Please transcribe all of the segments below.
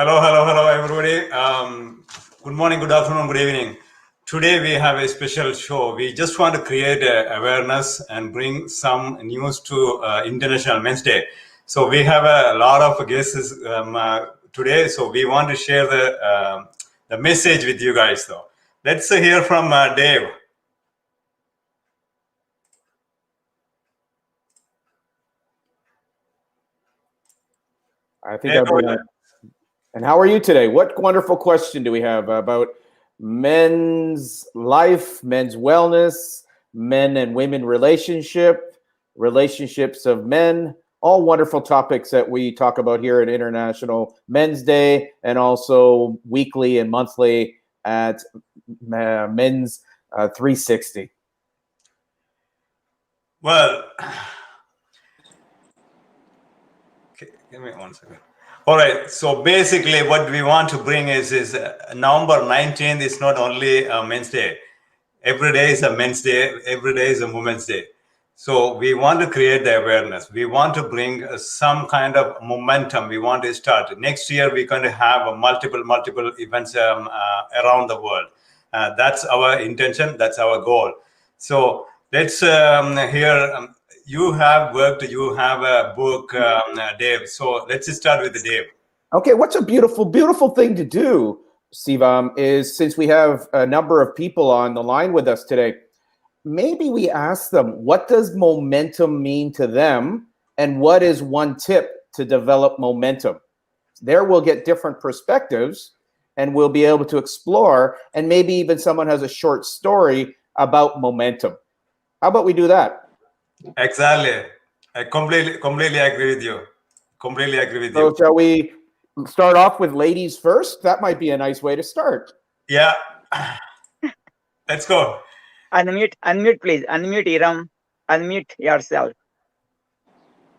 Hello, everybody. Good morning, good afternoon, good evening. Today we have a special show. We just want to create awareness and bring some news to International Men's Day. So we have a lot of guests today. So we want to share the message with you guys. Though, let's hear from Dave. I think I've been. And how are you today? What wonderful question do we have about men's life, men's wellness, men and women relationships of men, all wonderful topics that we talk about here at International Men's Day and also weekly and monthly at Men's 360. Well, okay, give me 1 second. All right. So basically, what we want to bring is November 19th is not only a Men's Day. Every day is a Men's Day. Every day is a Women's Day. So we want to create the awareness. We want to bring some kind of momentum. We want to start next year. We're going to have multiple events around the world. That's our intention. That's our goal. So let's hear. You have worked, you have a book, Dave. So let's start with Dave. Okay, what's a beautiful thing to do, Sivam, is since we have a number of people on the line with us today, maybe we ask them, what does momentum mean to them? And what is one tip to develop momentum? There we'll get different perspectives and we'll be able to explore, and maybe even someone has a short story about momentum. How about we do that? Exactly. I completely agree with you. So shall we start off with ladies first? That might be a nice way to start. Yeah. Let's go. Unmute, please. Unmute, Iram. Unmute yourself.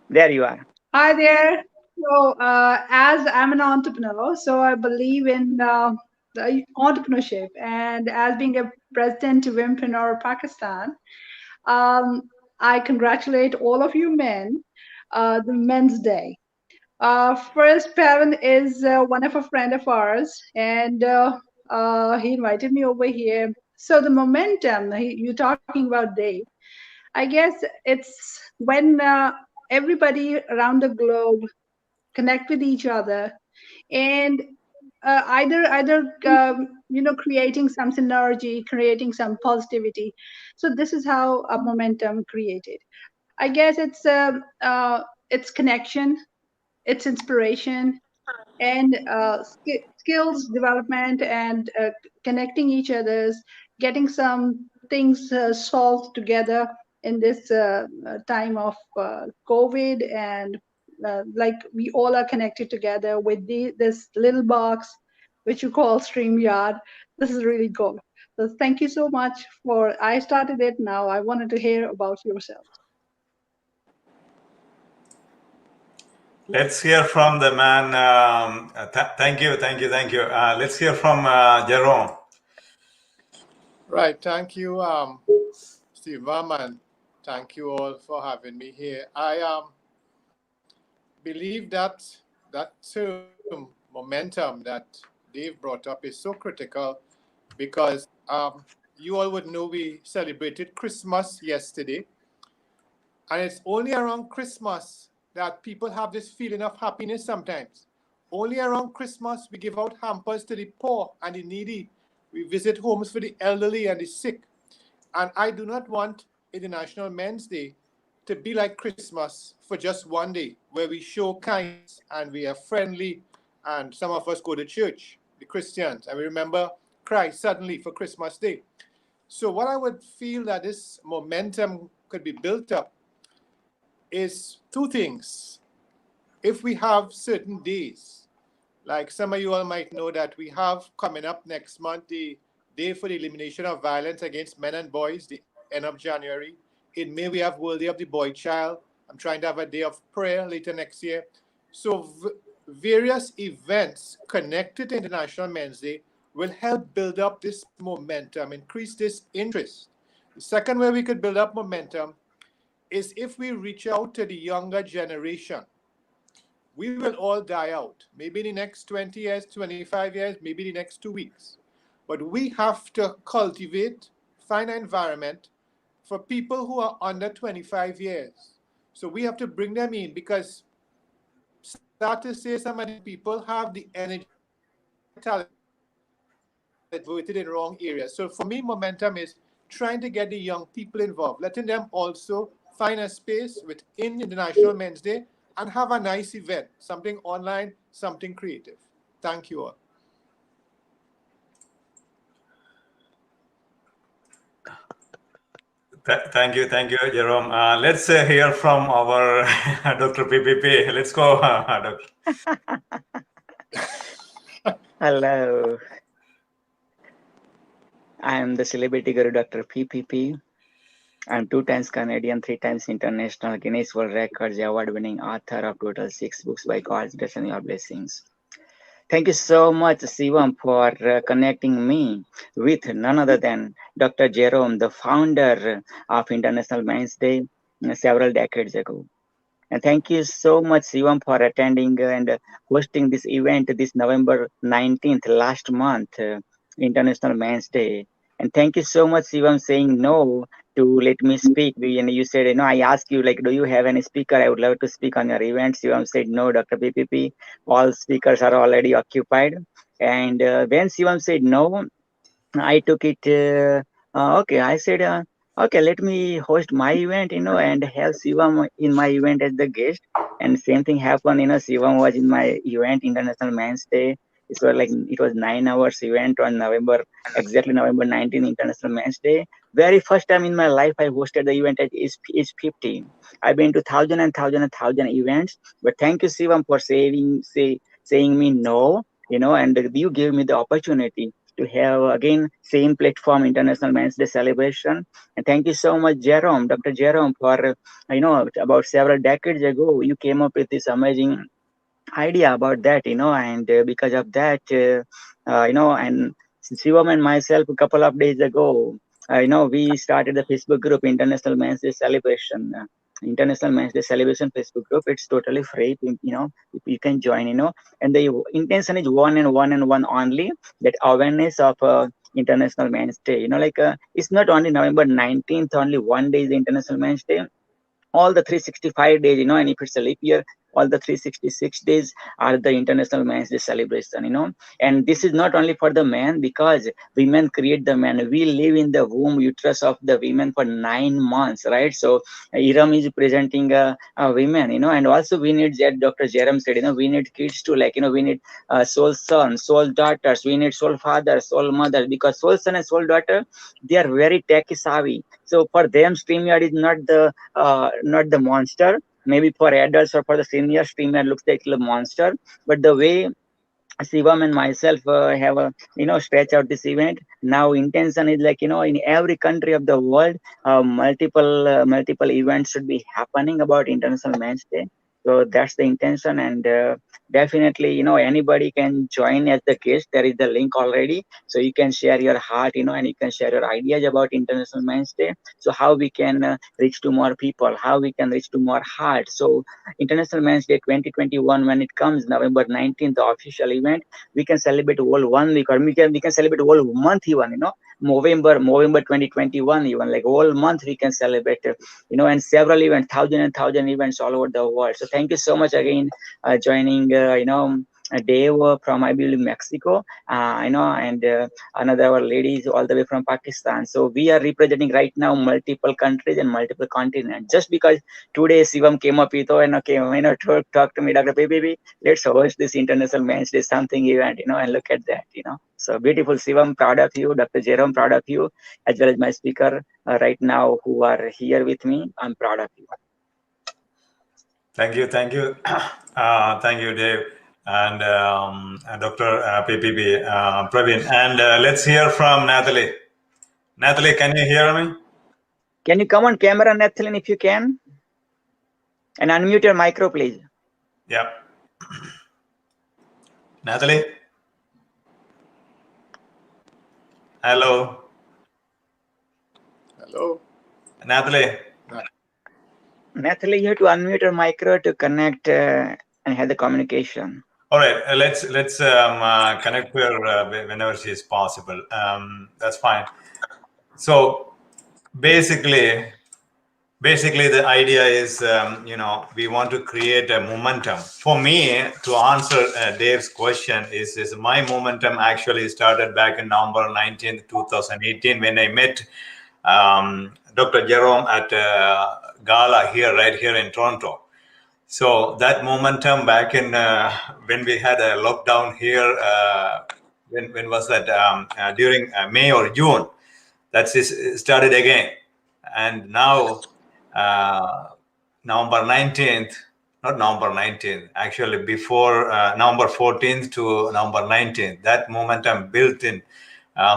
There you are. Hi there. So, as I'm an entrepreneur, so I believe in the entrepreneurship, and as being a president to Womenpreneur Pakistan, I congratulate all of you men, the Men's Day. First, Pavan is one of a friend of ours, and he invited me over here. So the momentum you're talking about, Dave, I guess it's when everybody around the globe connect with each other, and either creating some synergy, creating some positivity. So this is how a momentum created. I guess it's connection, it's inspiration, and skills development, and connecting each others, getting some things solved together in this time of COVID, and like we all are connected together with this little box which you call StreamYard. This is really cool. So thank you so much I started it. Now I wanted to hear about yourself. Let's hear from the man. Thank you. Let's hear from Jerome. Right. Thank you, Steve Varman. Thank you all for having me here. I believe that term momentum that Dave brought up is so critical because you all would know we celebrated Christmas yesterday, and it's only around Christmas that people have this feeling of happiness sometimes. Only around Christmas we give out hampers to the poor and the needy. We visit homes for the elderly and the sick. And I do not want International Men's Day to be like Christmas for just one day, where we show kindness and we are friendly, and some of us go to church, the Christians, and we remember Christ suddenly for Christmas Day. So what I would feel that this momentum could be built up is two things. If we have certain days, like some of you all might know that we have coming up next month the Day for the Elimination of Violence Against Men and Boys, the end of January. In May, we have World Day of the Boy Child. I'm trying to have a day of prayer later next year. So various events connected to International Men's Day will help build up this momentum, increase this interest. The second way we could build up momentum is if we reach out to the younger generation. we will all die out. Maybe in the next 20 years, 25 years, maybe the next 2 weeks. But we have to cultivate, find an environment for people who are under 25 years. So we have to bring them in, because start to say some of the people have the energy, talent, voted in wrong areas. So for me, momentum is trying to get the young people involved, letting them also find a space within International Men's Day and have a nice event, something online, something creative. Thank you all. Thank you, Jerome. Let's hear from our Dr. PPP. Let's go, Doctor. Hello. I am the celebrity guru, Dr. PPP. I'm 2 times Canadian, 3 times international, Guinness World Records award-winning author of total 6 books by God's grace and your blessings. Thank you so much, Shivam, for connecting me with none other than Dr. Jerome, the founder of International Men's Day several decades ago. And thank you so much, Shivam, for attending and hosting this event this November 19th, last month, International Men's Day. And thank you so much, Shivam, saying no to let me speak. And you said, I asked you, like, do you have any speaker? I would love to speak on your event. Shivam said, no, Dr. PPP, all speakers are already occupied. And when Shivam said no, I took it, okay, I said, okay, let me host my event, and have Shivam in my event as the guest. And same thing happened, Shivam was in my event, International Men's Day. It was 9 hours event on exactly November 19, International Men's Day. Very first time in my life I hosted the event at age 50. I've been to thousand events, but thank you, Shivam, for saying me no, and you gave me the opportunity to have again same platform, International Men's Day celebration. And thank you so much, Jerome, Dr. Jerome, for about several decades ago you came up with this amazing idea about that, and because of that, and Shivam and myself a couple of days ago, we started the Facebook group, International Men's Day Celebration. International Men's Day Celebration Facebook group. It's totally free. If you can join, and the intention is one and one only, that awareness of International Men's Day. It's not only November 19th, only one day is International Men's Day. All the 365 days, and if it's a leap year, all the 366 days are the International Men's Day celebration, and this is not only for the man, because women create the man. We live in the womb uterus of the women for 9 months, right? So Iram is presenting women, and also we need, that Dr. Jerome said, we need kids too, we need soul sons, soul daughters, we need soul fathers, soul mothers, because soul son and soul daughter, they are very tech savvy. So for them, StreamYard is not the monster. Maybe for adults or for the senior, StreamYard looks like a monster. But the way Shivam and myself have stretch out this event, now intention is in every country of the world, multiple events should be happening about International Men's Day. So that's the intention, and definitely anybody can join as the guest. There is the link already, so you can share your heart, and you can share your ideas about International Men's Day. So how we can reach to more people, how we can reach to more hearts. So International Men's Day 2021, when it comes November 19th, the official event, we can celebrate whole 1 week, or we can celebrate whole month even, November 2021, even like whole month we can celebrate, and several events, thousand events all over the world. So thank you so much again, joining, Dave from, I believe, Mexico, and another ladies all the way from Pakistan. So we are representing right now multiple countries and multiple continents. Just because today Shivam came up with, and talk to me, Dr. PPP, let's host this International Men's Day something event, and look at that, So beautiful, Shivam, proud of you. Dr. Jerome, proud of you, as well as my speaker right now who are here with me. I'm proud of you. Thank you, thank you, Dave and Dr. PPP, Praveen. And let's hear from Natalie. Natalie, can you hear me? Can you come on camera, Nathalie, if you can? And unmute your micro, please. Yeah. Natalie? Hello? Hello. Natalie? Nathalie, you have to unmute your micro to connect and have the communication. All right, let's connect her whenever she is possible. That's fine. So basically the idea is, we want to create a momentum. For me, to answer Dave's question, is my momentum actually started back in November 19th, 2018, when I met Dr. Jerome at Gala right here in Toronto. So that momentum back in when we had a lockdown here, when was that? During May or June, that's started again. And now, November 19th, not November 19th, actually before November 14th to November 19th, that momentum built in.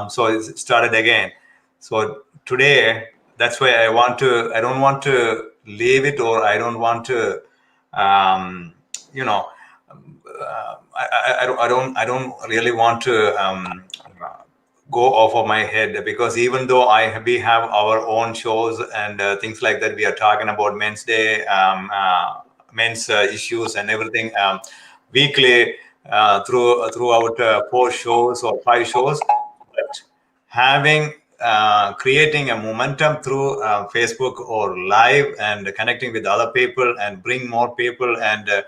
So it started again. So today, that's why I don't want to leave it, or I don't want to, I don't really want to go off of my head, because even though we have our own shows and things like that, we are talking about Men's Day, men's issues and everything weekly throughout 4 shows or 5 shows. But having creating a momentum through Facebook or live and connecting with other people and bring more people and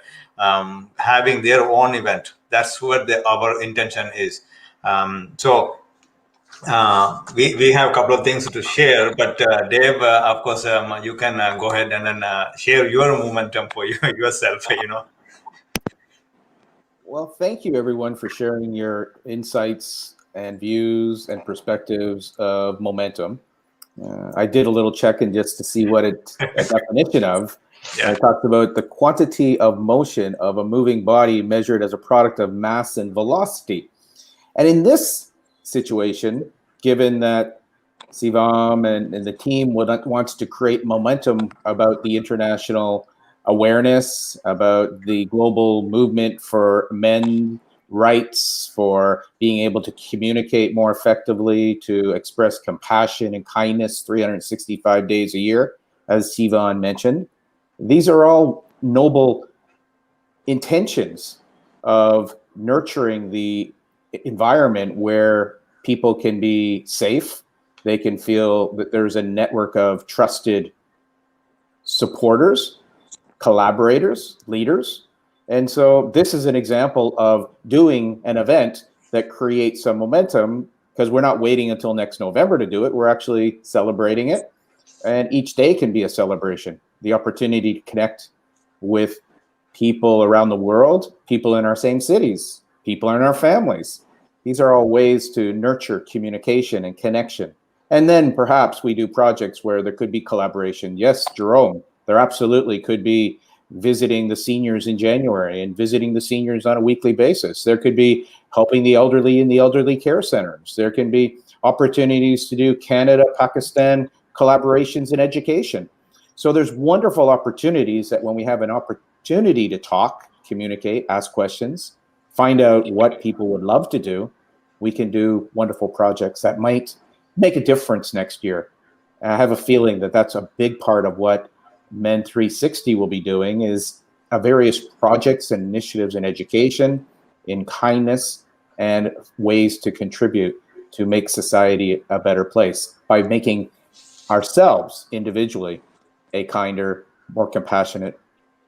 having their own event, that's what our intention is. So we have a couple of things to share, but Dave, of course, you can go ahead and then share your momentum for yourself. Well, thank you everyone for sharing your insights and views and perspectives of momentum. I did a little check-in just to see what it's a definition of. Yeah. I talked about the quantity of motion of a moving body measured as a product of mass and velocity. And in this situation, given that Sivam and the team wants to create momentum about the international awareness, about the global movement for men's rights, for being able to communicate more effectively, to express compassion and kindness 365 days a year, as Sivan mentioned. These are all noble intentions of nurturing the environment where people can be safe. They can feel that there's a network of trusted supporters, collaborators, leaders. And so this is an example of doing an event that creates some momentum, because we're not waiting until next November to do it. We're actually celebrating it. And each day can be a celebration. The opportunity to connect with people around the world, people in our same cities, people in our families. These are all ways to nurture communication and connection. And then perhaps we do projects where there could be collaboration. Yes, Jerome, there absolutely could be visiting the seniors in January and visiting the seniors on a weekly basis. There could be helping the elderly in the elderly care centers. There can be opportunities to do Canada-Pakistan collaborations in education. So there's wonderful opportunities that when we have an opportunity to talk, communicate, ask questions, find out what people would love to do, we can do wonderful projects that might make a difference next year. And I have a feeling that that's a big part of what Men 360 will be doing, is various projects and initiatives in education, in kindness, and ways to contribute to make society a better place by making ourselves individually a kinder, more compassionate,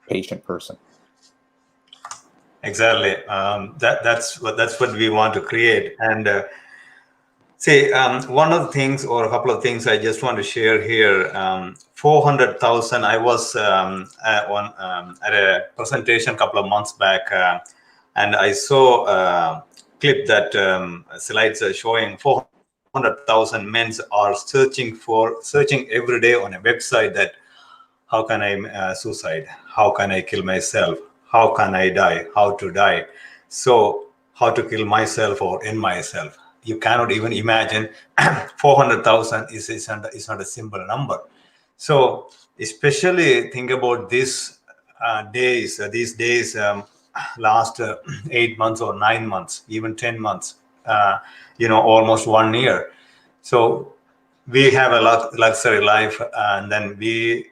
patient person. Exactly. That's what we want to create. And one of the things, or a couple of things I just want to share here. 400,000. I was at a presentation a couple of months back, and I saw a clip that slides are showing 400,000 men are searching every day on a website that how can I suicide? How can I kill myself? How can I die? How to die? So how to kill myself or end myself? You cannot even imagine 400,000 is not a simple number. So especially think about these days, last 8 months or 9 months, even 10 months, almost 1 year. So we have a luxury life, and then we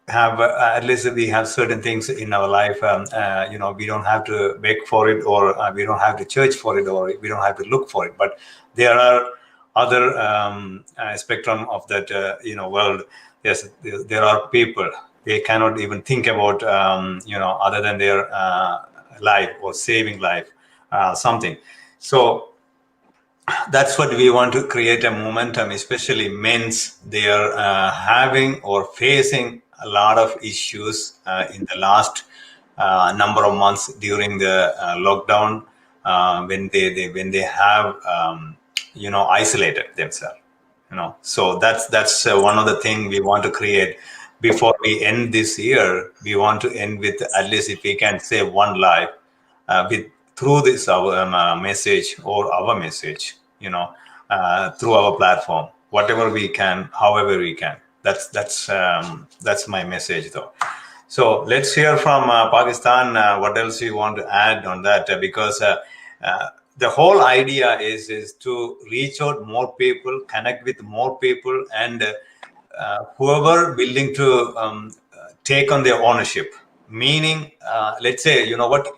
have at least we have certain things in our life. We don't have to beg for it, or we don't have to search for it, or we don't have to look for it. But there are other spectrum of that world. Yes, there are people they cannot even think about other than their life or saving life, something. So that's what we want to create a momentum, especially men's. They are having or facing a lot of issues in the last number of months during the lockdown, when they have isolated themselves. So that's one of the things we want to create. Before we end this year, we want to end with, at least if we can save one life with through this our message, or our message, through our platform, whatever we can, however we can. That's my message, though. So let's hear from Pakistan. What else you want to add on that? Because the whole idea is to reach out more people, connect with more people, and whoever willing to take on their ownership. Meaning, let's say,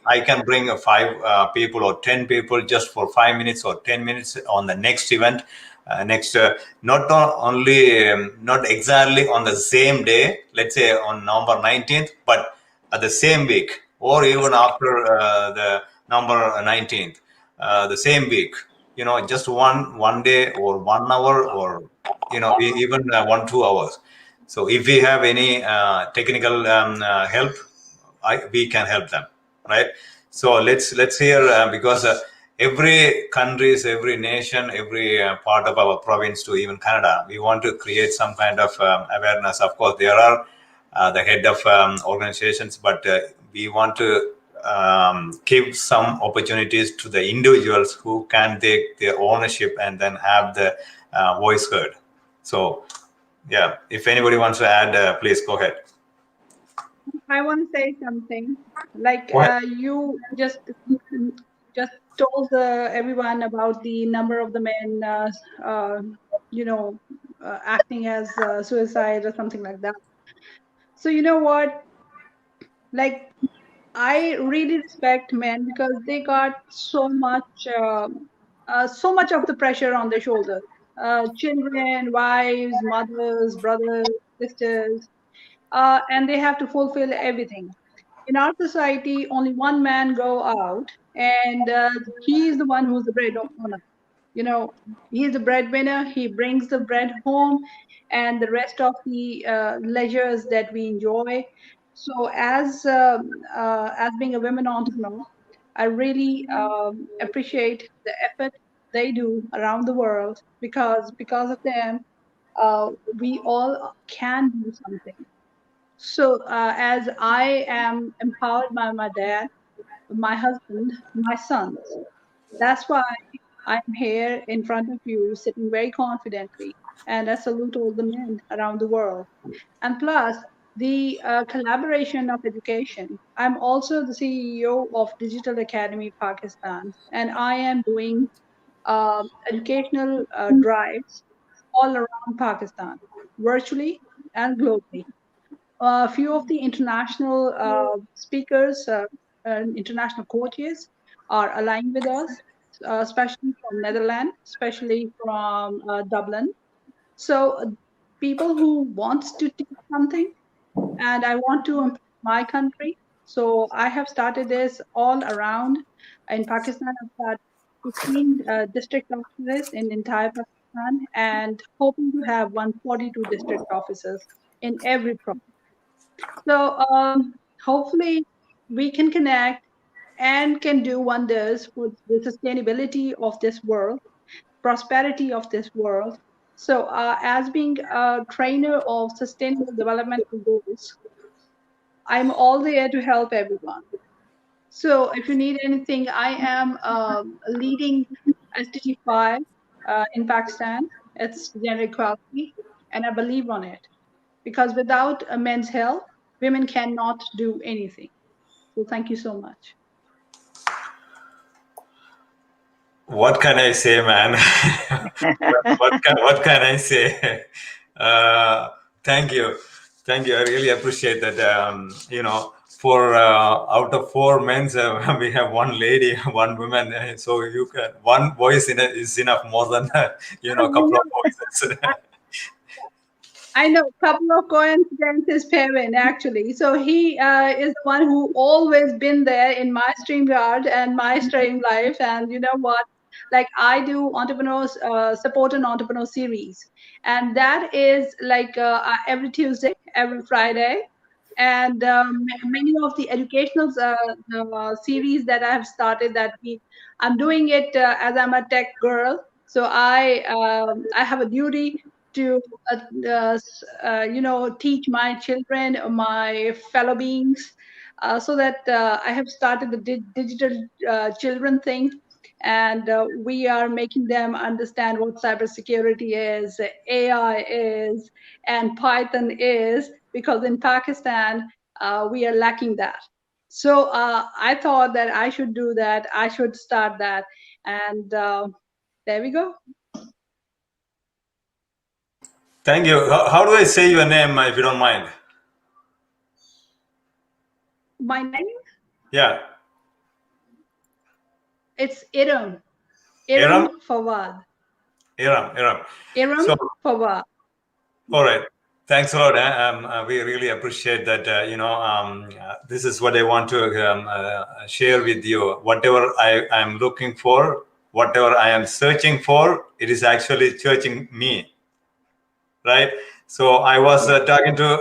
I can bring 5 people or 10 people just for 5 minutes or 10 minutes on the next event. Not exactly on the same day, let's say on November 19th, but at the same week, or even after the November 19th, the same week, just one day or 1 hour, or even 1-2 hours. So if we have any technical help, we can help them, right? So let's hear, because every countries, every nation, every part of our province to even Canada, we want to create some kind of awareness. Of course, there are the head of organizations, but we want to give some opportunities to the individuals who can take their ownership and then have the voice heard. So, yeah, if anybody wants to add, please go ahead. I want to say something. Like Go ahead. you just told everyone about the number of the men, acting as suicide or something like that. So you know what? Like I really respect men because they got so much of the pressure on their shoulders. Children, wives, mothers, brothers, sisters, and they have to fulfill everything. In our society, only one man go out, and he is the one who's the breadwinner. He's the breadwinner. He brings the bread home, and the rest of the leisures that we enjoy. So, as being a women entrepreneur, I really appreciate the effort they do around the world, because of them, we all can do something. So, as I am empowered by my dad, my husband, my sons, that's why I'm here in front of you, sitting very confidently, and I salute all the men around the world. And plus, the collaboration of education. I'm also the CEO of Digital Academy Pakistan, and I am doing educational drives all around Pakistan, virtually and globally. A few of the international speakers, international coaches are aligned with us, especially from Netherlands, especially from Dublin. So people who wants to teach something, and I want to improve my country. So I have started this all around. In Pakistan, I've started 15 district offices in entire Pakistan, and hoping to have 142 district offices in every province. So hopefully we can connect and can do wonders for the sustainability of this world, prosperity of this world. So as being a trainer of sustainable developmental goals, I'm all there to help everyone. So if you need anything, I am leading SDG 5 in Pakistan. It's gender equality, and I believe on it. Because without a men's help, women cannot do anything. So thank you so much. What can I say, man? what can I say? Thank you. Thank you. I really appreciate that. For out of 4 men, we have 1 lady, 1 woman. So you can 1 voice is enough more than a couple of voices. I know a couple of coincidences, Pevin, actually. So he is the one who always been there in my StreamYard and my stream life. And you know what? Like I do entrepreneurs support an entrepreneur series, and that is like every Tuesday, every Friday, and many of the educational series that I have started I'm doing it as I'm a tech girl. So I have a duty to teach my children, my fellow beings, so that I have started the digital children thing, and we are making them understand what cybersecurity is, AI is, and Python is, because in Pakistan we are lacking that. So I thought that I should do that. I should start that, and there we go. Thank you. How do I say your name, if you don't mind? My name? Yeah. It's Iram. Iram? Fawad. Iram. Iram So, Fawad. all right. Thanks a lot. We really appreciate that. This is what I want to share with you. Whatever I am looking for, whatever I am searching for, it is actually searching me. Right. So I was talking to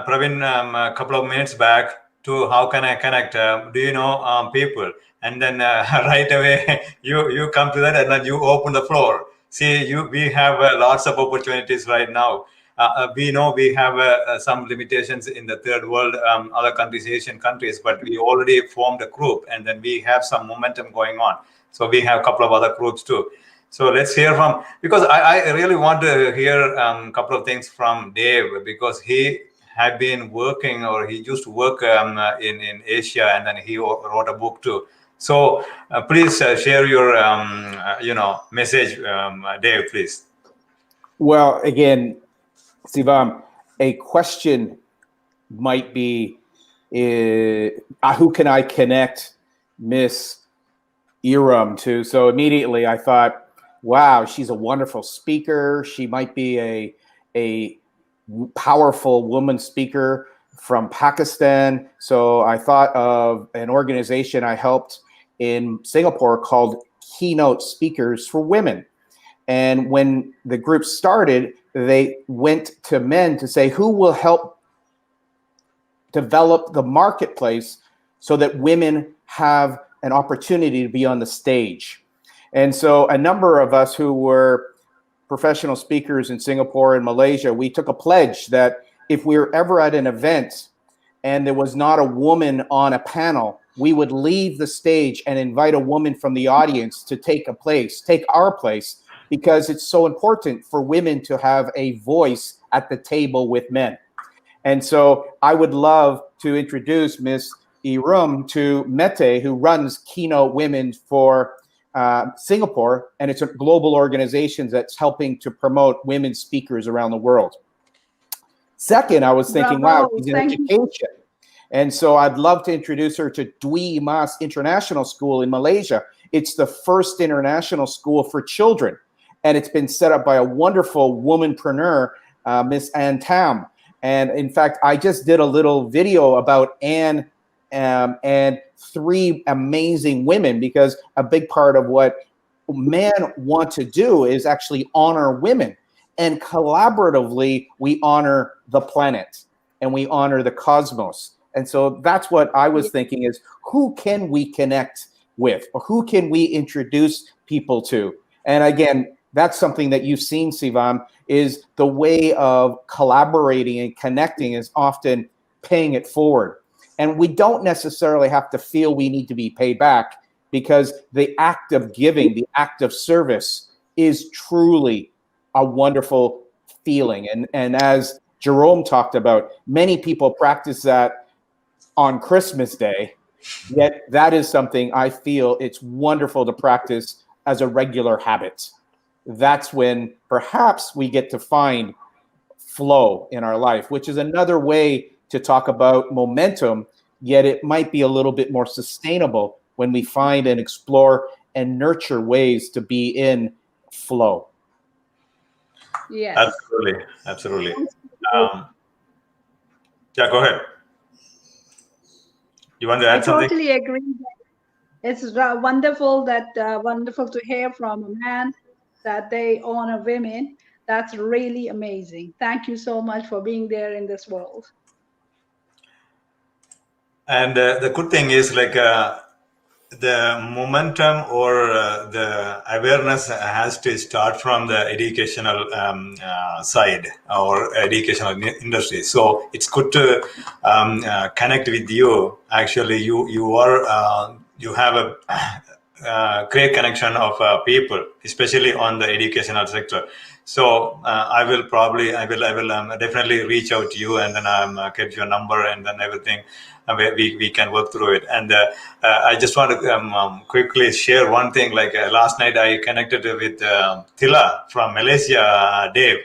Praveen a couple of minutes back to how can I connect? Do you know people? And then right away you come to that, and then you open the floor. See, we have lots of opportunities right now. We know we have some limitations in the third world, other countries, Asian countries, but we already formed a group, and then we have some momentum going on. So we have a couple of other groups too. So let's hear from, because I really want to hear a couple of things from Dave, because he had been working, or he used to work in Asia, and then he wrote a book too. So please share your message, Dave, please. Well, again, Sivam, a question might be, who can I connect Miss Iram to? So immediately I thought, wow, she's a wonderful speaker. She might be a powerful woman speaker from Pakistan. So I thought of an organization I helped in Singapore called Keynote Speakers for Women. And when the group started, they went to men to say, who will help develop the marketplace so that women have an opportunity to be on the stage. And so a number of us who were professional speakers in Singapore and Malaysia, we took a pledge that if we were ever at an event and there was not a woman on a panel, we would leave the stage and invite a woman from the audience to take our place, because it's so important for women to have a voice at the table with men. And so I would love to introduce Miss Iram to Mete, who runs Keynote Women for Singapore, and it's a global organization that's helping to promote women speakers around the world. Second, I was thinking, wow, she's in education. And so I'd love to introduce her to Dwi Mas International School in Malaysia. It's the first international school for children, and it's been set up by a wonderful womanpreneur, Miss Ann Tam. And in fact, I just did a little video about Ann and 3 amazing women, because a big part of what men want to do is actually honor women, and collaboratively we honor the planet and we honor the cosmos. And so that's what I was thinking, is who can we connect with, or who can we introduce people to? And again, that's something that you've seen, Sivam, is the way of collaborating and connecting is often paying it forward. And we don't necessarily have to feel we need to be paid back, because the act of giving, the act of service is truly a wonderful feeling. And as Jerome talked about, many people practice that on Christmas Day, yet that is something I feel it's wonderful to practice as a regular habit. That's when perhaps we get to find flow in our life, which is another way to talk about momentum, yet it might be a little bit more sustainable when we find and explore and nurture ways to be in flow. Yes. Absolutely, absolutely. Yeah, go ahead. You want to add I something? totally agree. It's wonderful to hear from a man that they honor women. That's really amazing. Thank you so much for being there in this world. And the good thing is like the momentum or the awareness has to start from the educational side or educational industry. So it's good to connect with you. Actually, you have a great connection of people, especially on the educational sector. So I will definitely reach out to you and then get your number and then everything. We can work through it. And I just want to quickly share one thing. Like last night, I connected with Thila from Malaysia, Dave.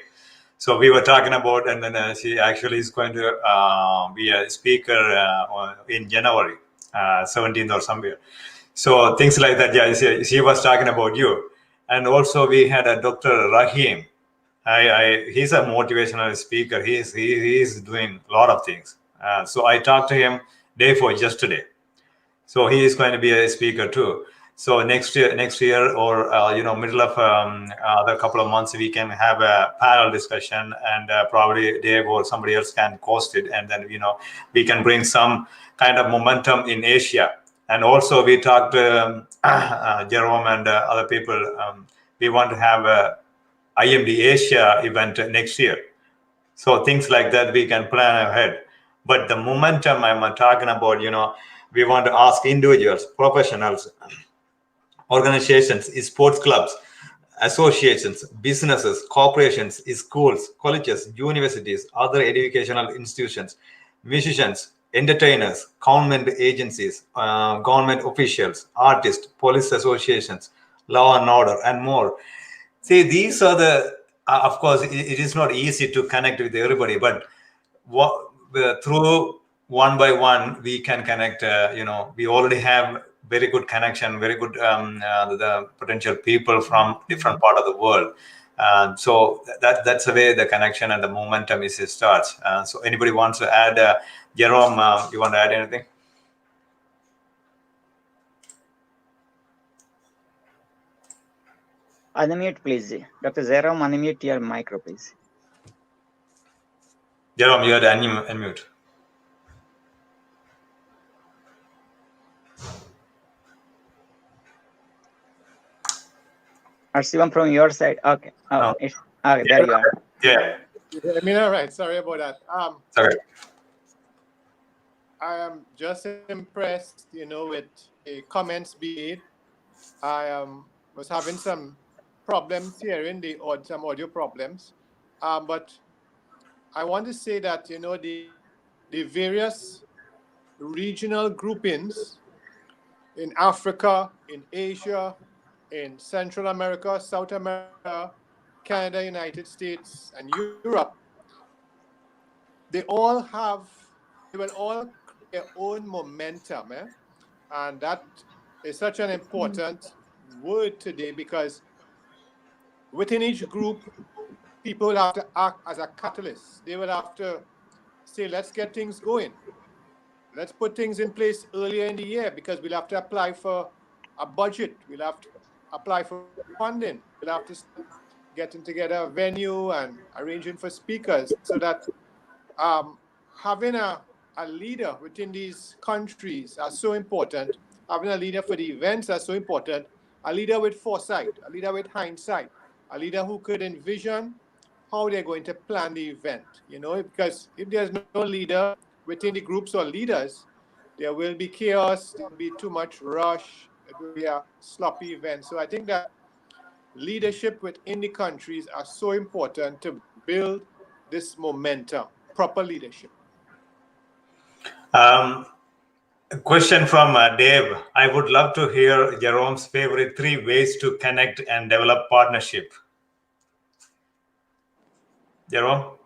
So we were talking about, and then she actually is going to be a speaker in January 17th or somewhere. So things like that. Yeah, she was talking about you. And also we had a Dr. Rahim. He's a motivational speaker. He is doing a lot of things. So I talked to him day before yesterday. So he is going to be a speaker too. So next year, or middle of other couple of months, we can have a panel discussion, and probably Dave or somebody else can host it, and then we can bring some kind of momentum in Asia. And also we talked to Jerome and other people. We want to have a IMD Asia event next year. So things like that we can plan ahead. But the momentum I'm talking about, we want to ask individuals, professionals, organizations, sports clubs, associations, businesses, corporations, schools, colleges, universities, other educational institutions, musicians, entertainers, government agencies, government officials, artists, police associations, law and order, and more. See, these are of course, it is not easy to connect with everybody, but through one by one, we can connect. We already have very good connection, very good the potential people from different part of the world. So that's the way the connection and the momentum starts. So anybody wants to add? Jerome, you want to add anything? Unmute, please. Dr. Jerome, unmute your micro, please. Jerome, you had to unmute. Or Shivam from your side. Okay. Oh, okay, there you are. Yeah. I mean, all right. Sorry about that. Sorry. I am just impressed, with the comments being made. I was having some problems hearing some audio problems, but I want to say that the various regional groupings in Africa, in Asia, in Central America, South America, Canada, United States, and Europe, they will all create their own momentum, and that is such an important word today, because within each group, people will have to act as a catalyst. They will have to say, let's get things going. Let's put things in place earlier in the year, because we'll have to apply for a budget. We'll have to apply for funding. We'll have to start getting together a venue and arranging for speakers, so that having a leader within these countries are so important. Having a leader for the events are so important. A leader with foresight, a leader with hindsight, a leader who could envision how they're going to plan the event, because if there's no leader within the groups or leaders, there will be chaos, there will be too much rush, it will be a sloppy event. So I think that leadership within the countries are so important to build this momentum, proper leadership. A question from Dave. I would love to hear Jerome's favorite 3 ways to connect and develop partnership. Jerome?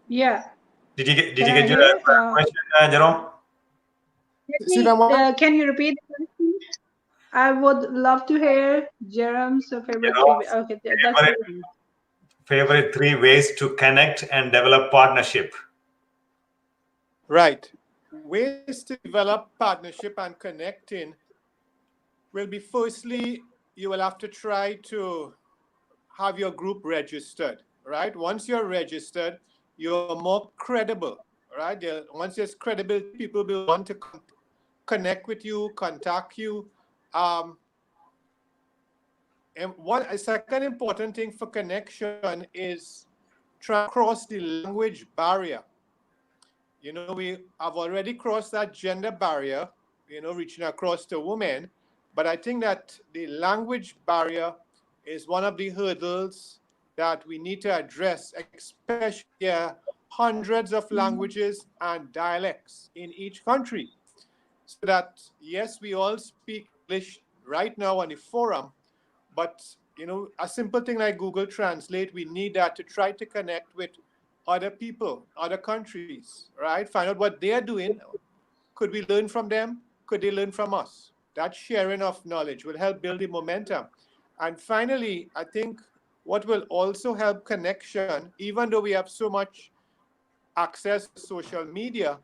Yeah. Did you get Can I your hear? question, Jerome? Can you repeat the question? I would love to hear Jerome's favorite three. Jerome's Okay, that's favorite 3 ways to connect and develop partnership. Right. Ways to develop partnership and connecting will be, firstly, you will have to try to have your group registered, right? Once you're registered, you're more credible, right? Once there's credibility, people will want to connect with you, contact you. And a second important thing for connection is try to cross the language barrier. You know, we have already crossed that gender barrier, you know, reaching across to women. But I think that the language barrier is one of the hurdles that we need to address, especially hundreds of languages and dialects in each country. So that, yes, we all speak English right now on the forum, but, you know, a simple thing like Google Translate, we need that to try to connect with other people, other countries, right? Find out what they're doing. Could we learn from them? Could they learn from us? That sharing of knowledge will help build the momentum. And finally, I think what will also help connection, even though we have so much access to social media,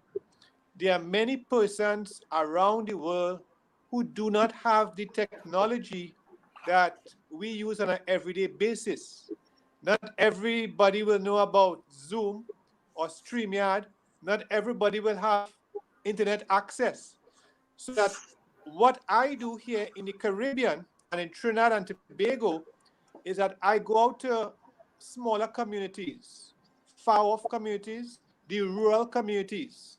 there are many persons around the world who do not have the technology that we use on an everyday basis. Not everybody will know about Zoom or StreamYard. Not everybody will have internet access. So that what I do here in the Caribbean and in Trinidad and Tobago is that I go out to smaller communities, far off communities, the rural communities.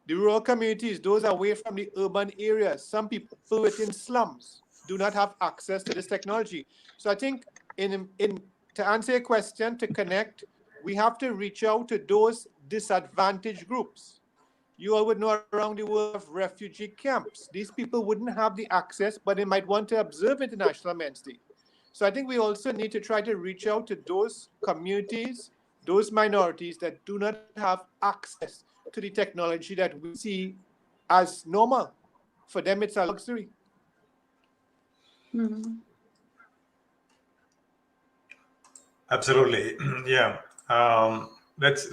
The rural communities, those away from the urban areas, some people within slums do not have access to this technology. So I think to answer your question, to connect, we have to reach out to those disadvantaged groups. You all would know around the world of refugee camps. These people wouldn't have the access, but they might want to observe International Men's Day. So I think we also need to try to reach out to those communities, those minorities that do not have access to the technology that we see as normal. For them, it's a luxury. Mm-hmm. Absolutely, yeah. Let's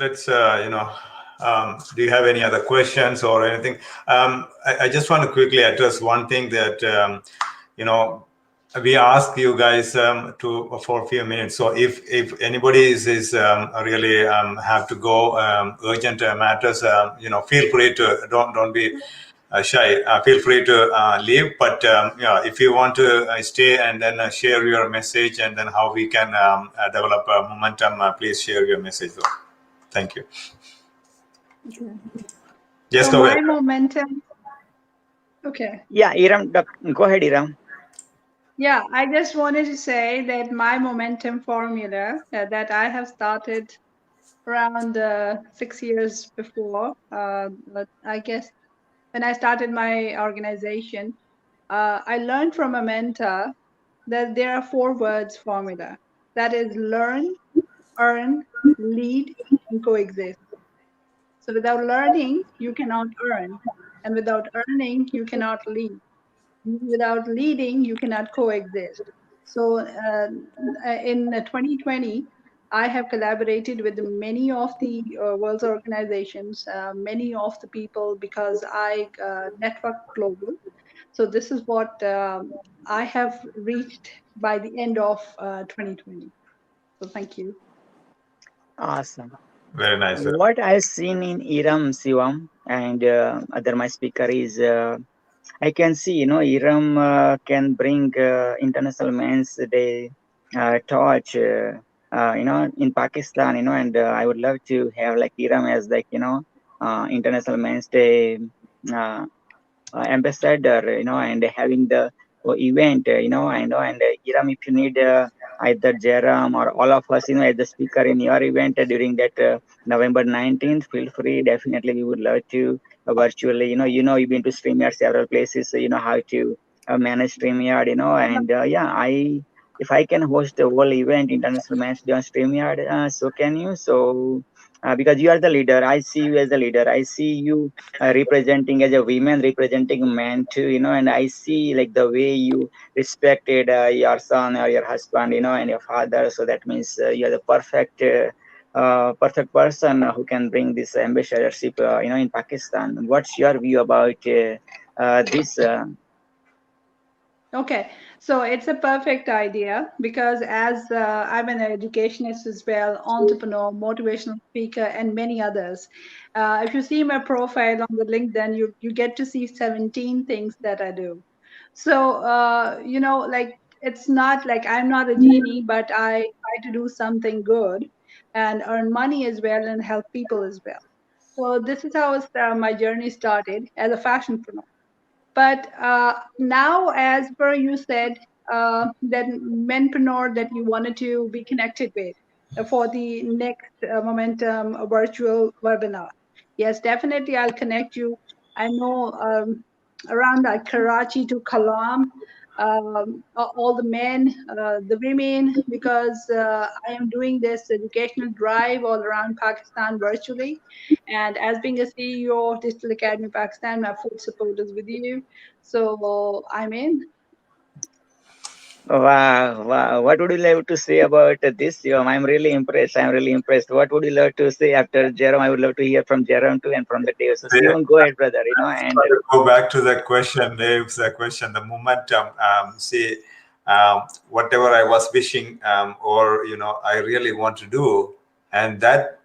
do you have any other questions or anything? I just want to quickly address one thing that we ask you guys for a few minutes. So if anybody is really have to go urgent matters, feel free to don't be shy. Feel free to leave. But if you want to stay and then share your message and then how we can develop momentum, please share your message. Though. Thank you. Okay. Yes, so go my ahead. momentum. Okay. Yeah, Iram, go ahead, Iram. Yeah, I just wanted to say that my momentum formula that I have started around 6 years before, but I guess when I started my organization, I learned from a mentor that there are 4 words formula. That is learn, earn, lead, and coexist. So without learning, you cannot earn. And without earning, you cannot lead. Without leading, you cannot coexist. So in 2020, I have collaborated with many of the world's organizations, many of the people, because I network global. So this is what I have reached by the end of 2020. So thank you. Awesome. Very nice. What I've seen in Iram, Sivam, and other my speaker is I can see, Iram can bring International Men's Day torch, in Pakistan, and I would love to have like Iram as like, International Men's Day ambassador, and having the event, and Iram, if you need either Jerem or all of us, as the speaker in your event during that November 19th, feel free. Definitely, we would love to virtually, you've been to StreamYard several places, so you know how to manage StreamYard, and if I can host the whole event, International Men's Day on StreamYard, so can you. So because you are the leader. I see you as a leader. I see you representing as a woman, representing men too, and I see like the way you respected your son or your husband, and your father. So that means you are the perfect person who can bring this ambassadorship, in Pakistan. What's your view about this? Okay, so it's a perfect idea because as I'm an educationist as well, entrepreneur, motivational speaker, and many others. If you see my profile on the LinkedIn, you get to see 17 things that I do. So like it's not like I'm not a genie, but I try to do something good and earn money as well and help people as well. So this is how my journey started as a fashionpreneur. But now, as per you said, that menpreneur that you wanted to be connected with for the next Momentum virtual webinar. Yes, definitely, I'll connect you. I know around Karachi to Kalam, all the men, the women, because I am doing this educational drive all around Pakistan virtually. And as being a CEO of Digital Academy Pakistan, my full support is with you. So I'm in. Wow, wow. What would you like to say about this, Shivam? I'm really impressed. I'm really impressed. What would you love to say after Jerome? I would love to hear from Jerome too and from the Dave. So Shivam, go ahead, brother. And Go back to the question, Dave's question, the momentum. Whatever I was wishing, or I really want to do, and that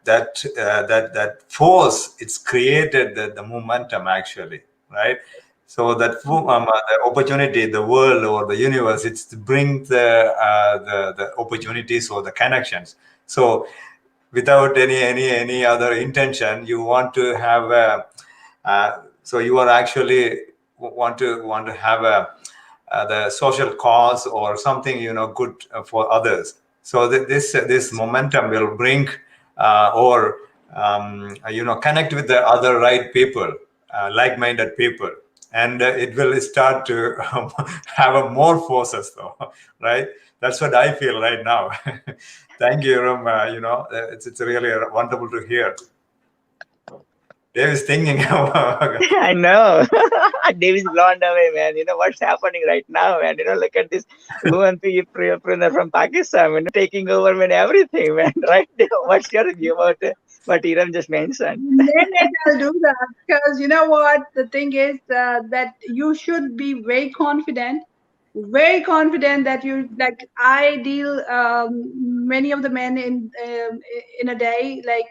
force, it's created the momentum actually, right? So that the opportunity, the world or the universe, it's to bring the opportunities or the connections. So without any other intention, you want to have so you are actually want to have the social cause or something good for others. So this momentum will bring or connect with the other right people, like-minded people, and it will start to have a more forces though, right? That's what I feel right now. Thank you, Ram. It's really wonderful to hear. Dave is thinking. I know. Dave is blown away, man. What's happening right now, man. Look at this woman entrepreneur from Pakistan, taking over, man, everything, man. Right? What's your view about what Iram just mentioned? Maybe I'll do that because you know what? The thing is that you should be very confident that you like. I deal many of the men in a day. Like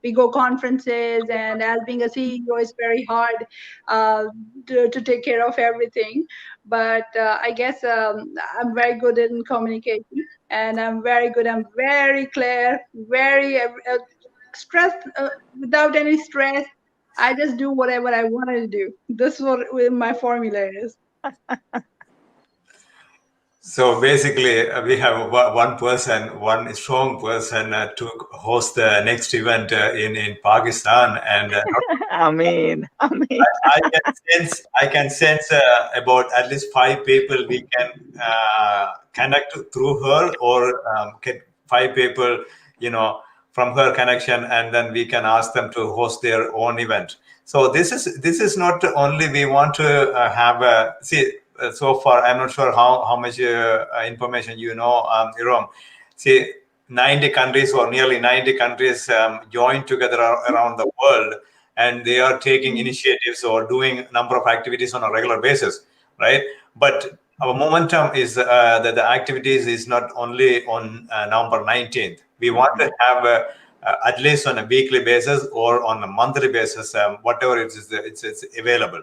we go conferences, and as being a CEO, it's very hard to take care of everything. But I guess I'm very good in communication, and I'm very good. I'm very clear, very stressed without any stress. I just do whatever I wanted to do. This is what my formula is. So basically, we have one strong person to host the next event in Pakistan, and I mean. I can sense about at least 5 people we can connect through her, or get 5 people, from her connection, and then we can ask them to host their own event. So this is not only we want to have a see. So far, I'm not sure how much information Iram. See, 90 countries or nearly 90 countries joined together around the world, and they are taking initiatives or doing a number of activities on a regular basis, right? But our momentum is that the activities is not only on November 19th. We want to have at least on a weekly basis or on a monthly basis, whatever it is, it's available.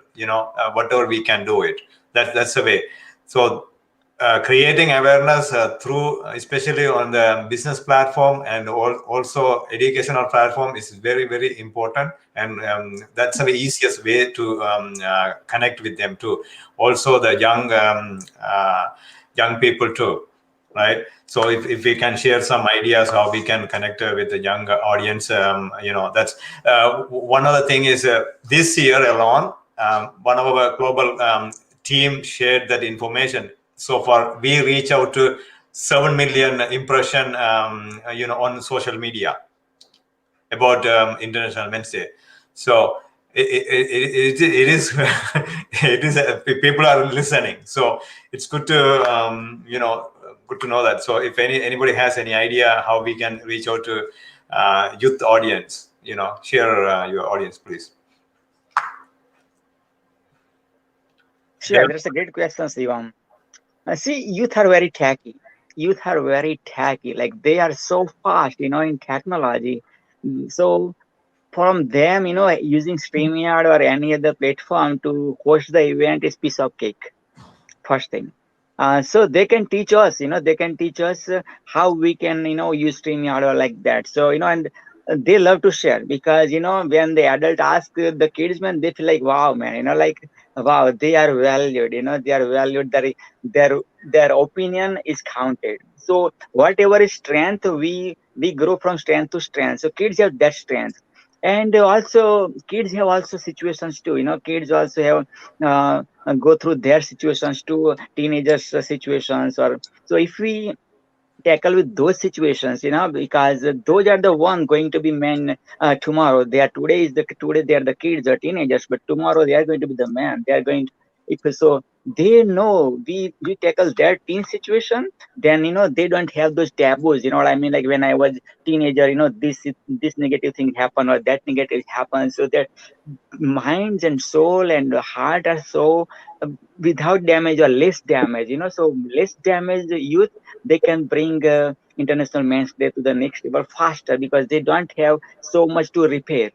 Whatever we can do it. That's the way. So creating awareness through, especially on the business platform and also educational platform, is very, very important, and that's the easiest way to connect with them too. Also the young people too, right? So if we can share some ideas how we can connect with the young audience, that's one other thing is this year alone, one of our global team shared that information. So far, we reach out to 7 million impression, on social media about International Men's Day. So it is it is people are listening. So it's good to good to know that. So if anybody has any idea how we can reach out to youth audience, share your audience, please. Sure, that's a great question, Sivam. See, youth are very tacky. Youth are very tacky. Like they are so fast, in technology. So from them, using StreamYard or any other platform to host the event is piece of cake. First thing. So they can teach us, they can teach us how we can, use StreamYard or like that. So, and they love to share because, when the adult ask the kids, man, they feel like, wow, man, like, wow, they are valued, they are valued, their opinion is counted. So whatever is strength, we grow from strength to strength. So kids have that strength. And also kids have also situations too, kids also have go through their situations too, teenagers situations. Or so if we tackle with those situations, because those are the one going to be men tomorrow. They are today they are the kids or teenagers, but tomorrow they are going to be the man. They are going to, if so they know we tackle their teen situation, then they don't have those taboos. You know what I mean? Like when I was teenager, this negative thing happen or that negative happens. So their minds and soul and heart are so without damage or less damage. So less damaged youth, they can bring International Men's Day to the next level faster because they don't have so much to repair.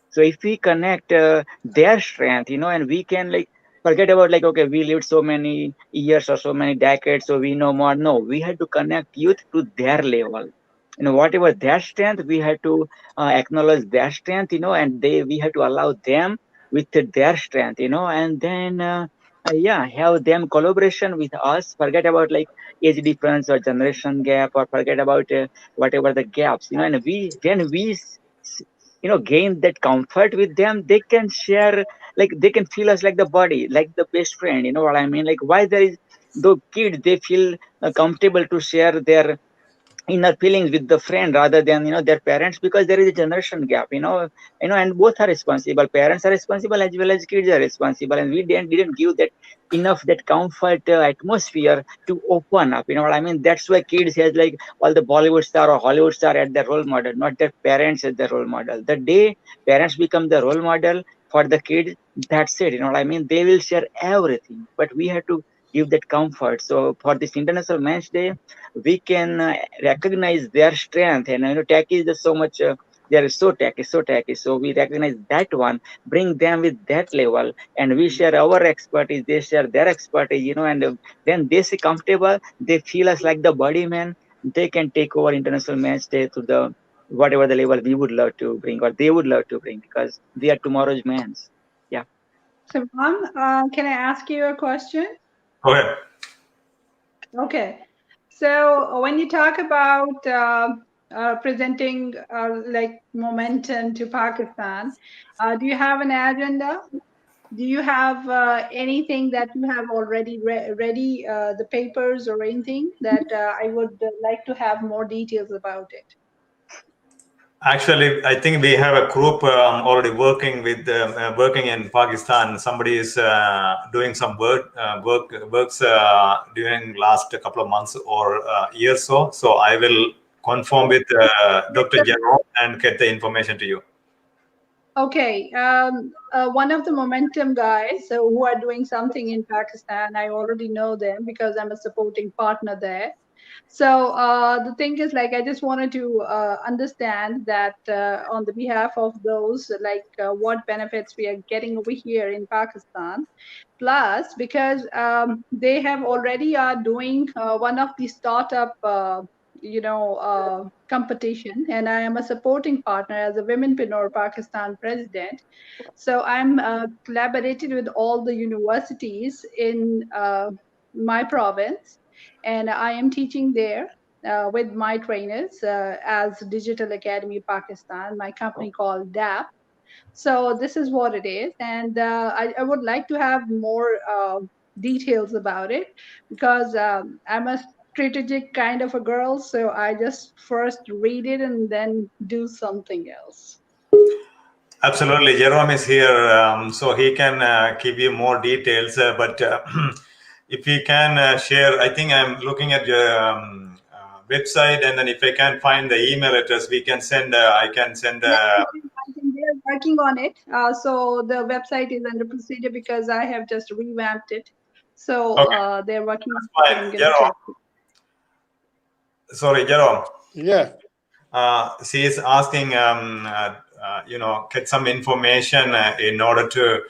So if we connect their strength, and we can like forget about like, okay, we lived so many years or so many decades, so we know more. No, we had to connect youth to their level. Whatever their strength, we had to acknowledge their strength, and we had to allow them with their strength, and then yeah, have them collaboration with us. Forget about like age difference or generation gap, or forget about whatever the gaps, and we gain that comfort with them. They can share, like they can feel us like the body, like the best friend. You know what I mean? Like why there is the kids, they feel comfortable to share their inner feelings with the friend rather than their parents, because there is a generation gap. And both are responsible, parents are responsible as well as kids are responsible, and we didn't give that enough that comfort atmosphere to open up. You know what I mean? That's why kids has like all the Bollywood star or Hollywood star as their role model, not their parents as their role model. The day parents become the role model for the kids, that's it. You know what I mean? They will share everything, but we have to give that comfort. So for this International Men's Day, we can recognize their strength. And tech is just so much they are so tacky, so we recognize that one, bring them with that level, and we share our expertise, they share their expertise, and then they see comfortable, they feel us like the body man. They can take over International Match Day to the whatever the level we would love to bring or they would love to bring, because they are tomorrow's mans. Yeah. So, Mom, can I ask you a question? Go ahead. Okay. So when you talk about presenting like momentum to Pakistan, do you have an agenda? Do you have anything that you have already ready, the papers or anything that I would like to have more details about it? Actually, I think we have a group already working with working in Pakistan. Somebody is doing some works during last couple of months or years. So I will confirm with Dr. Jerome and get the information to you. Okay, one of the Momentum guys who are doing something in Pakistan, I already know them because I'm a supporting partner there. So the thing is, like, I just wanted to understand that on the behalf of those, like, what benefits we are getting over here in Pakistan. Plus, because they have already are doing one of the startup, competition, and I am a supporting partner as a Womenpreneur Pakistan president. So I'm collaborated with all the universities in my province, and I am teaching there with my trainers as Digital Academy Pakistan, my company called DAP. So this is what it is, and I would like to have more details about it, because strategic kind of a girl, so I just first read it and then do something else. Absolutely. Jerome is here, so he can give you more details. But if he can share, I think I'm looking at your website, and then if I can find the email address, we can send. I can send. I think they're working on it. So the website is under procedure because I have just revamped it. So Okay. they're working on Fine. it. I'm gonna Jerome. check it. Sorry, Jerome. Yeah. She is asking, get some information in order to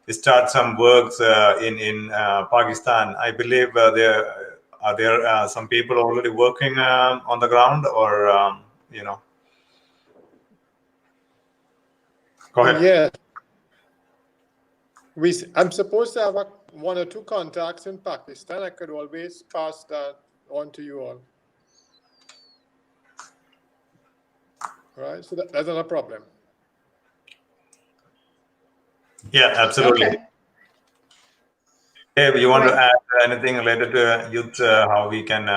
start some works in Pakistan. I believe there are some people already working on the ground, or Go ahead. Yeah. I'm supposed to have one or two contacts in Pakistan. I could always pass that on to you all. Right? So that's not a problem. Yeah, absolutely. Okay. Hey, you want to Right. add anything related to youth? How we can,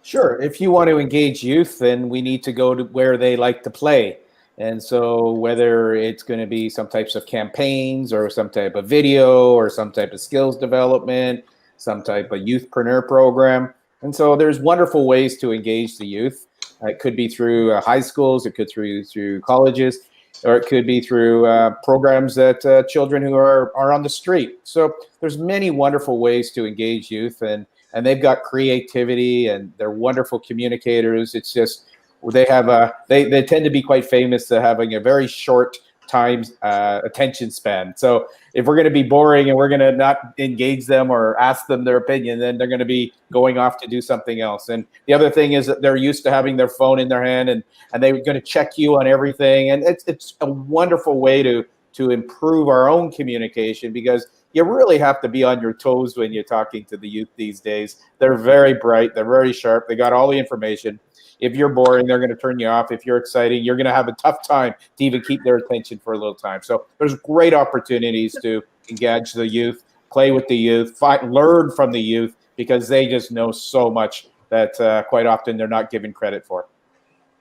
Sure. If you want to engage youth, then we need to go to where they like to play. And so whether it's going to be some types of campaigns or some type of video or some type of skills development, some type of youthpreneur program. And so there's wonderful ways to engage the youth. It could be through high schools, it could be through colleges, or it could be through programs that children who are on the street. So there's many wonderful ways to engage youth, and they've got creativity and they're wonderful communicators. It's just they have they tend to be quite famous to having a very short time attention span. So if we're going to be boring and we're going to not engage them or ask them their opinion, then they're going to be going off to do something else. And the other thing is that they're used to having their phone in their hand, and they're going to check you on everything. And it's a wonderful way to improve our own communication, because you really have to be on your toes when you're talking to the youth these days. They're very bright. They're very sharp. They got all the information. If you're boring, they're going to turn you off. If you're exciting, you're going to have a tough time to even keep their attention for a little time. So there's great opportunities to engage the youth, play with the youth, learn from the youth, because they just know so much that quite often they're not given credit for.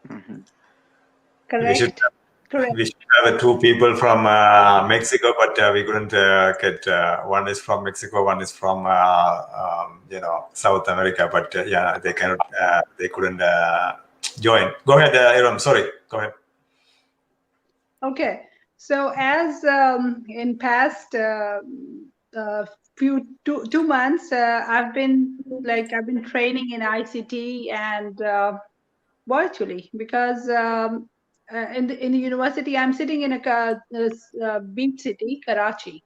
Mm-hmm. Correct. We should have two people from Mexico, but we couldn't get. One is from Mexico, one is from South America. But they cannot. They couldn't join. Go ahead, Aaron. Sorry. Go ahead. Okay. So as in past two months, I've been training in ICT and virtually, because in the university, I'm sitting in a beach city, Karachi,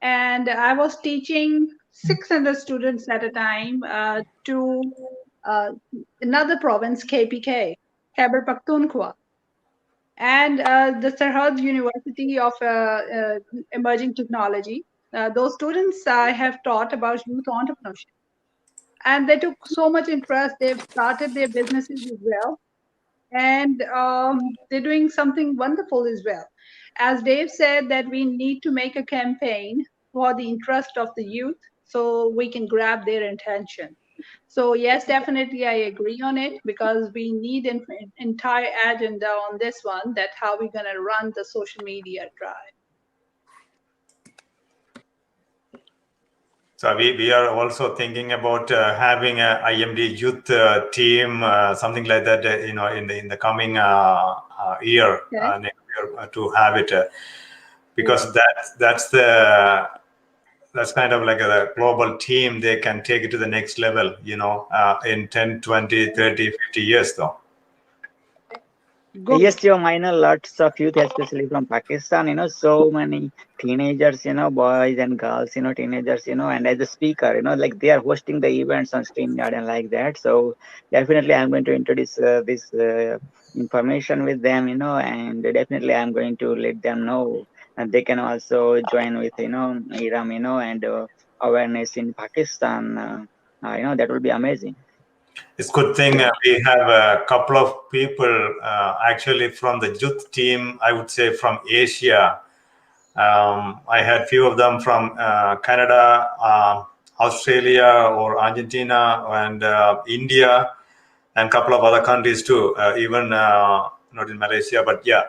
and I was teaching 600 students at a time to another province, KPK, Khyber Pakhtunkhwa, and the Sarhad University of Emerging Technology. Those students I have taught about youth entrepreneurship, and they took so much interest. They've started their businesses as well. And they're doing something wonderful as well. As Dave said, that we need to make a campaign for the interest of the youth so we can grab their attention. So yes, definitely I agree on it, because we need an entire agenda on this one, that how we're going to run the social media drive. So we are also thinking about having a IMD youth team, something like that, in the coming year, Okay. next year, to have it, because that's kind of like a global team. They can take it to the next level, in 10, 20, 30, 50 years, though. Good. Yes, Jom, I know lots of youth, especially from Pakistan, so many teenagers, boys and girls, teenagers, and as a speaker, like they are hosting the events on StreamYard and like that. So definitely I'm going to introduce this information with them, and definitely I'm going to let them know, and they can also join with, IRAM, and awareness in Pakistan. That will be amazing. It's a good thing we have a couple of people actually from the youth team, I would say from Asia, I had few of them from Canada, Australia, or Argentina, and India, and a couple of other countries too. Even not in Malaysia, but yeah,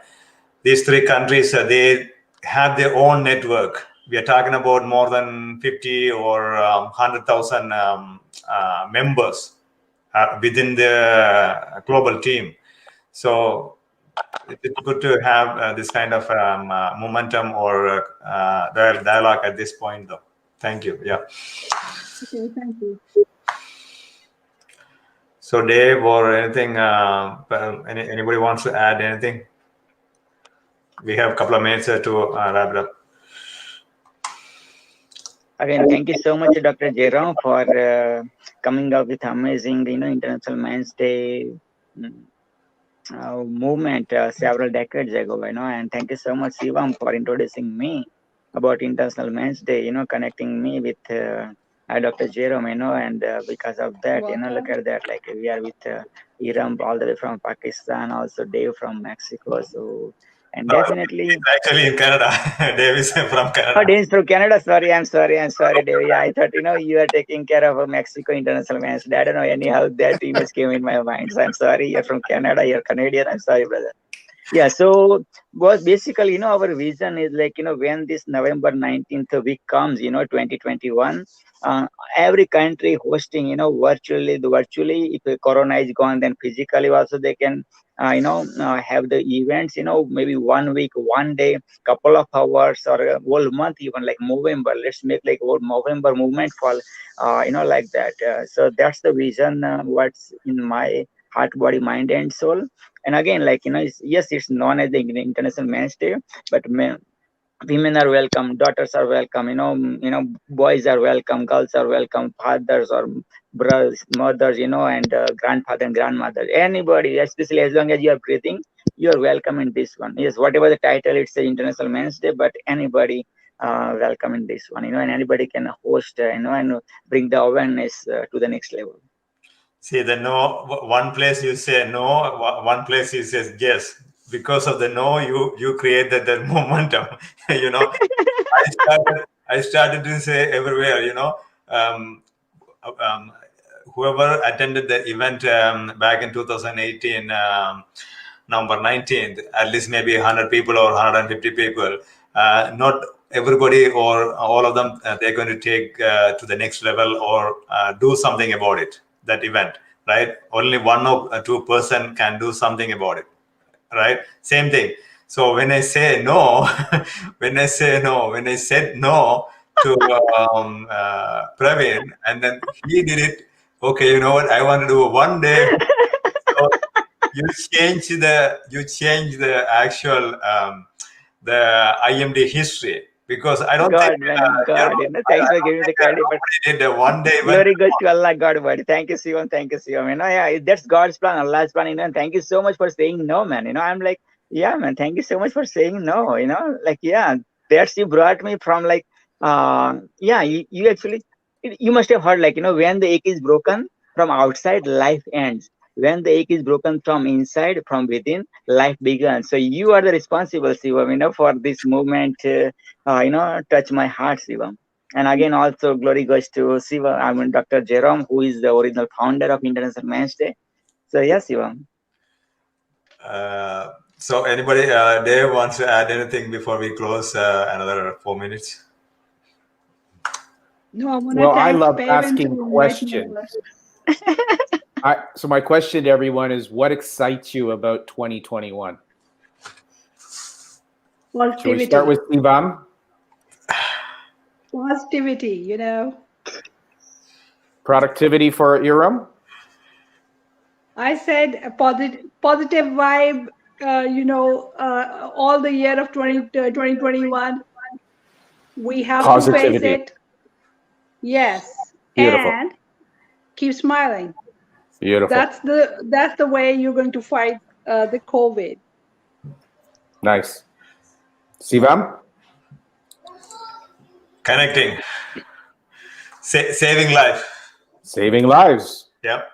these three countries they have their own network. We are talking about more than 50 or 100,000 members within the global team. So it's good to have this kind of momentum or dialogue at this point, though. Thank you. Yeah. Okay, thank you. So, Dave, or anything? Anybody wants to add anything? We have a couple of minutes to wrap it up. Again, thank you so much, Dr. Jerome, for coming up with amazing, International Men's Day movement several decades ago, and thank you so much, Shivam, for introducing me about International Men's Day, connecting me with Dr. Jerome, and because of that, look at that, like we are with Iram all the way from Pakistan, also Dave from Mexico, so. And definitely, it's actually in Canada. Dave is from Canada. Oh, Dave is from Canada. Sorry, I'm sorry, Dave. Yeah, I thought you are taking care of Mexico International Men's Day. I don't know anyhow that image came in my mind. So I'm sorry. You're from Canada. You're Canadian. I'm sorry, brother. Yeah. So was basically our vision is like when this November 19th week comes, 2021. Every country hosting virtually if Corona is gone, then physically also they can have the events maybe 1 week, 1 day, couple of hours, or a whole month, even like November. Let's make like whole November movement for like that. So that's the vision what's in my heart, body, mind, and soul. And again, like yes, it's known as the International Men's Day, but women are welcome, daughters are welcome, boys are welcome, girls are welcome, fathers or brothers, mothers, and grandfather and grandmother, anybody, especially as long as you are breathing, you are welcome in this one. Yes, whatever the title, it's the International Men's Day, but anybody welcome in this one, and anybody can host, and bring the awareness to the next level. See, the no, one place you say no, one place you say yes. Because of the no, you created that momentum. I started to say everywhere. Whoever attended the event back in 2018, November 19th, at least maybe 100 people or 150 people. Not everybody or all of them, they're going to take to the next level or do something about it. That event, right? Only 1 or 2% can do something about it, right? Same thing. So when I say no, when I said no to Praveen, and then he did it. Okay, you know what? I want to do 1 day. So you change the actual the IMD history. Because I don't God, think God, thanks for giving the credit. But did a 1 day. Glory goes to Allah, God, buddy. Thank you, Shivam. Thank you, Shivam. Yeah, that's God's plan, Allah's plan. And thank you so much for saying no, man. I'm like, yeah, man. Thank you so much for saying no. Like, yeah, that's you brought me from like, yeah, you actually, you must have heard like, when the egg is broken from outside, life ends. When the egg is broken from inside, from within, life begins. So you are the responsible, Shivam, for this movement. Touch my heart, Shivam. And again, also glory goes to Shiva. I mean, Dr. Jerome, who is the original founder of International Men's Day. So yes, Shivam. So anybody, Dave wants to add anything before we close another 4 minutes? No, well, I love asking questions. So my question to everyone is, what excites you about 2021? Positivity. Shall we start with Shivam? Positivity, Productivity for Iram? I said a positive vibe, all the year of 2021. We have Positivity. to face it. Yes. Beautiful. And keep smiling. Beautiful. That's the way you're going to fight the COVID. Nice. Shivam? Connecting. Saving life. Saving lives. Yep.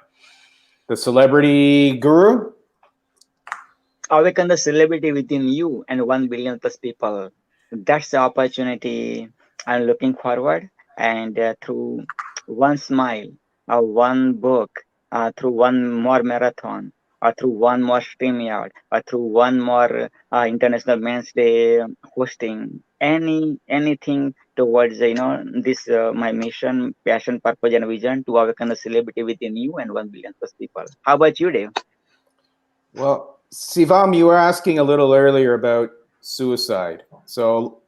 The celebrity guru? Awaken the celebrity within you and 1 billion plus people. that's the opportunity I'm looking forward. And through one smile, one book, through one more marathon, or through one more StreamYard, or through one more International Men's Day hosting, anything towards this my mission, passion, purpose, and vision to awaken the celebrity within you and 1 billion plus people. How about you, Dave? Well, Sivam, you were asking a little earlier about suicide. So,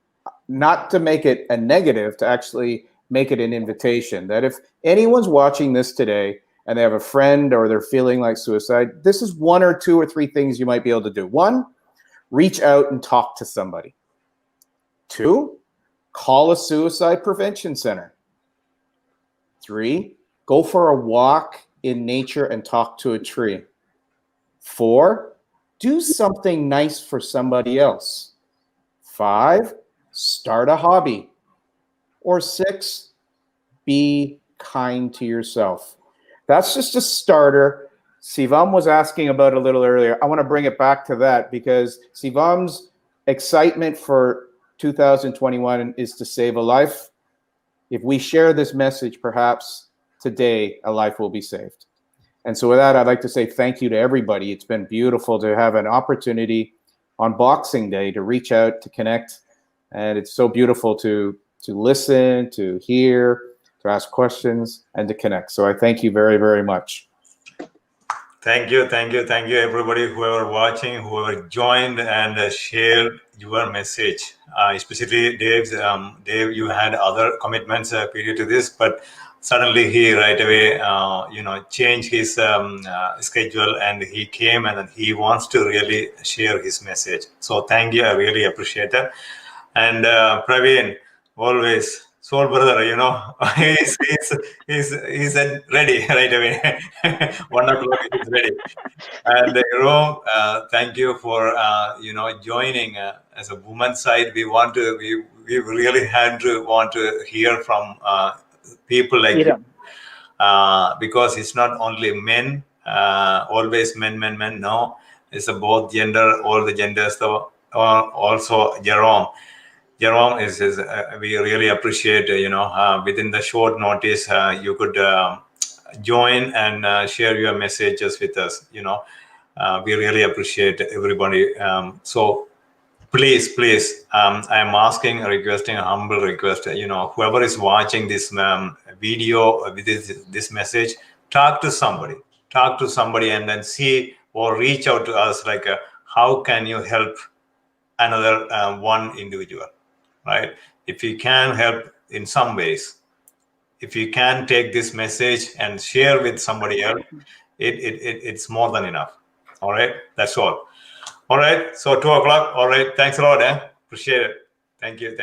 not to make it a negative, to actually make it an invitation that if anyone's watching this today and they have a friend or they're feeling like suicide, this is 1 or 2 or 3 things you might be able to do. 1, reach out and talk to somebody. 2, call a suicide prevention center. 3, go for a walk in nature and talk to a tree. 4, do something nice for somebody else. 5, start a hobby. Or 6, be kind to yourself. That's just a starter. Sivam was asking about a little earlier. I want to bring it back to that because Sivam's excitement for 2021 is to save a life. If we share this message, perhaps today a life will be saved. And so with that, I'd like to say thank you to everybody. It's been beautiful to have an opportunity on Boxing Day to reach out, to connect. And it's so beautiful to listen, to hear, to ask questions, and to connect. So I thank you very, very much. Thank you, everybody, whoever watching, whoever joined and shared your message. Especially Dave, you had other commitments period to this, but suddenly he right away, changed his schedule and he came and he wants to really share his message. So thank you, I really appreciate that. And Praveen, always soul brother, he's ready right away. 1 o'clock he's ready. And Rome, thank you for joining as a woman's side. We really want to hear from people like you, because it's not only men, always men. No, it's a both gender, all the genders. So also Jerome is we really appreciate within the short notice you could join and share your messages with us. We really appreciate everybody. So please, I'm requesting a humble request. Whoever is watching this video with this message, talk to somebody, and then see or reach out to us like how can you help another one individual. Right? If you can help in some ways, if you can take this message and share with somebody else, it's more than enough. All right, that's all. All right, so 2 o'clock. All right, thanks a lot. Appreciate it. Thank you.